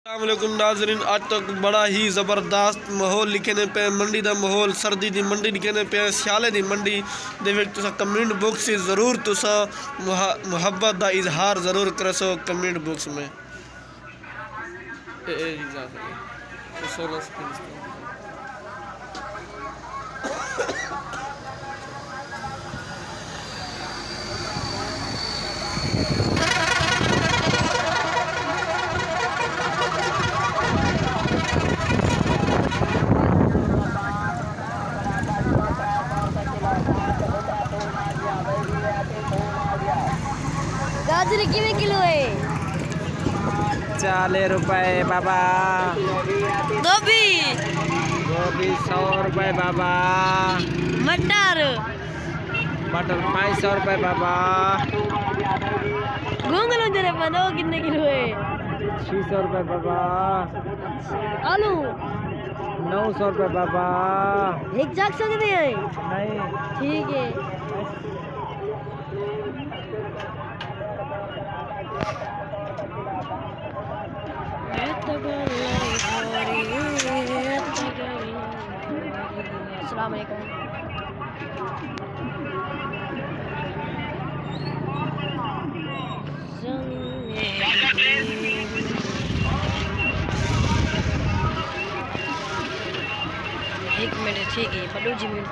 अस्सलामुअलैकुम नाज़रीन, आज तक बड़ा ही ज़बरदस्त माहौल लिखने पे मंडी का माहौल सर्दी की मंडी लिखने पे स्याले की मंडी दे विच तुसा कमेंट बॉक्स से ज़रूर तुसा मुहब्बत का इजहार ज़रूर कर सो कमेंट बॉक्स में। गाजर कितने किलो है? 40 रुपए बाबा। गोभी 100 रुपए बाबा। मटर 500 रुपए बाबा। घुंगरू जरे बनो कितने किलो है? 600 रुपए बाबा। आलू 900 रुपए बाबा। एक जाग सकते हैं? नहीं, ठीक है। अस्सलाम वालेकुम। एक मिनट, ठीक है, बड़ू जी मिनट